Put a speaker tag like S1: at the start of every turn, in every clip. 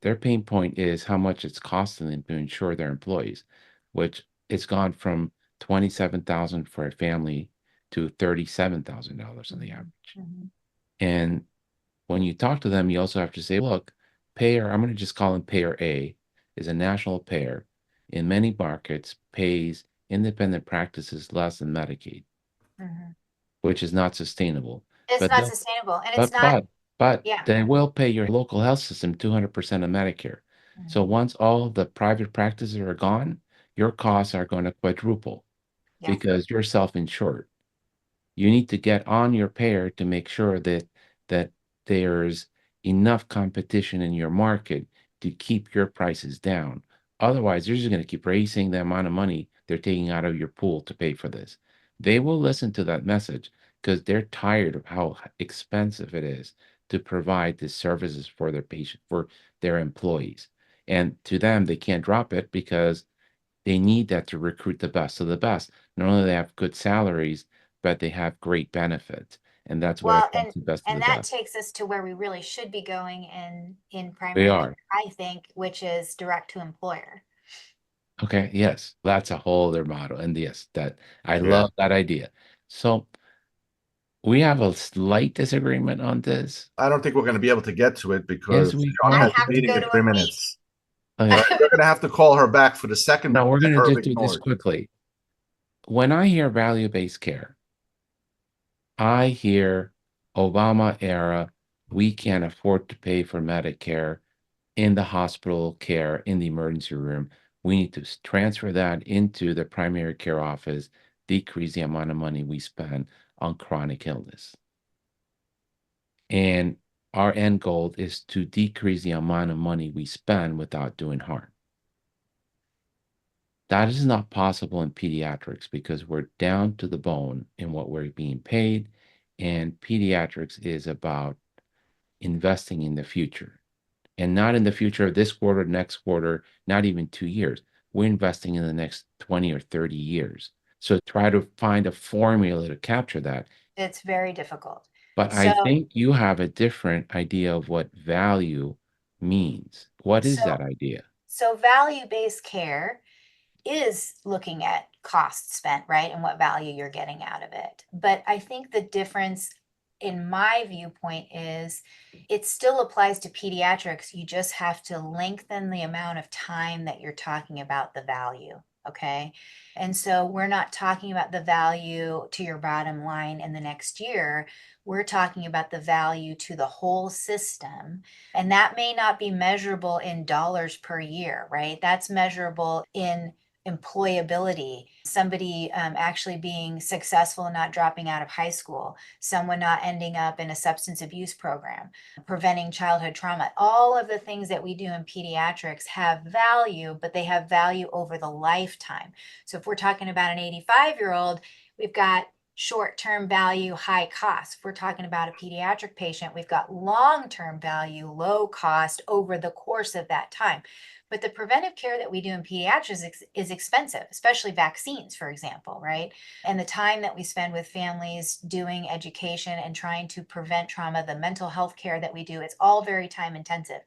S1: Their pain point is how much it's costing them to insure their employees, which it's gone from 27,000 for a family to $37,000 on the
S2: Mhm,
S1: average.
S2: mhm.
S1: And when you talk to them, you also have to say, look, payer, I'm going to just call him payer A, is a national payer. In many markets, pays independent practices less than Medicaid,
S2: Mhm.
S1: which is not sustainable.
S2: It's
S1: But
S2: not
S1: they'll,
S2: sustainable, and it's
S1: but,
S2: not.
S1: but, but
S2: Yeah.
S1: they will pay your local health system 200% of Medicare. So
S2: Mhm.
S1: once all of the private practices are gone, your costs are going to quadruple
S2: Yeah.
S1: because you're self-insured. You need to get on your payer to make sure that there's enough competition in your market to keep your prices down. Otherwise, you're just going to keep raising the amount of money they're taking out of your pool to pay for this. They will listen to that message because they're tired of how expensive it is to provide these services for their patient, for their employees. And to them, they can't drop it because they need that to recruit the best of the best. Not only they have good salaries, but they have great benefits, and that's what
S2: Well,
S1: attracts the best of
S2: and
S1: the
S2: that
S1: best.
S2: takes us to where we really should be going in
S1: They
S2: primary
S1: are.
S2: care, I think, which is direct to employer.
S1: Okay, yes, that's a whole other model. And yes, that I
S3: Yeah.
S1: love that idea. So we have a slight disagreement on this.
S3: I don't think we're going to be able to get to it
S1: Yes,
S3: because
S1: we
S3: John
S2: I
S3: has
S1: are.
S3: a
S2: have to
S3: meeting
S2: go
S3: in
S2: to
S3: three
S2: a meet.
S3: minutes. All
S1: Okay.
S3: right, we're going to have to call her back for the second
S1: Now we're
S3: that
S1: going to
S3: Herb
S1: just do this
S3: ignored.
S1: quickly. When I hear value-based care, I hear Obama era, we can't afford to pay for Medicare in the hospital care, in the emergency room. We need to transfer that into the primary care office, decrease the amount of money we spend on chronic illness. And our end goal is to decrease the amount of money we spend without doing harm. That is not possible in pediatrics because we're down to the bone in what we're being paid. And pediatrics is about investing in the future and not in the future of this quarter, next quarter, not even 2 years. We're investing in the next 20 or 30 years. So try to find a formula to capture that.
S2: It's very difficult.
S1: But I
S2: So,
S1: think you have a different idea of what value means. What is
S2: so,
S1: that idea?
S2: so value-based care is looking at cost spent, right? And what value you're getting out of it. But I think the difference in my viewpoint is it still applies to pediatrics. You just have to lengthen the amount of time that you're talking about the value. Okay. And so we're not talking about the value to your bottom line in the next year. We're talking about the value to the whole system. And that may not be measurable in dollars per year, right? That's measurable in employability, somebody actually being successful and not dropping out of high school, someone not ending up in a substance abuse program, preventing childhood trauma. All of the things that we do in pediatrics have value, but they have value over the lifetime. So if we're talking about an 85-year-old, we've got short term value, high cost. If we're talking about a pediatric patient, we've got long term value, low cost over the course of that time. But the preventive care that we do in pediatrics is expensive, especially vaccines, for example, right? And the time that we spend with families doing education and trying to prevent trauma, the mental health care that we do, it's all very time intensive.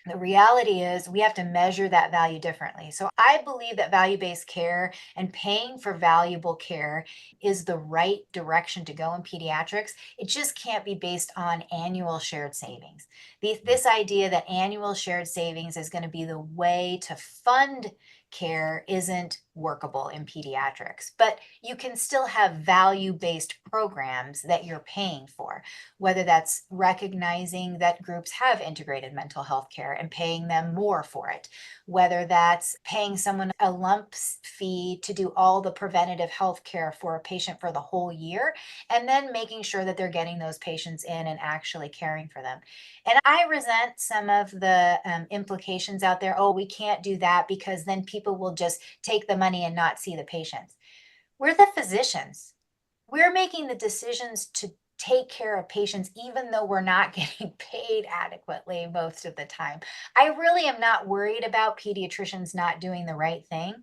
S2: The reality is we have to measure that value differently. So I believe that value based care and paying for valuable care is the right direction to go in pediatrics. It just can't be based on annual shared savings. This idea that annual shared savings is going to be the way to fund care isn't workable in pediatrics, but you can still have value based programs that you're paying for, whether that's recognizing that groups have integrated mental health care and paying them more for it, whether that's paying someone a lump fee to do all the preventative health care for a patient for the whole year, and then making sure that they're getting those patients in and actually caring for them. And I resent some of the implications out there. Oh, we can't do that because then people will just take the money and not see the patients. We're the physicians. We're making the decisions to take care of patients, even though we're not getting paid adequately most of the time. I really am not worried about pediatricians not doing the right thing.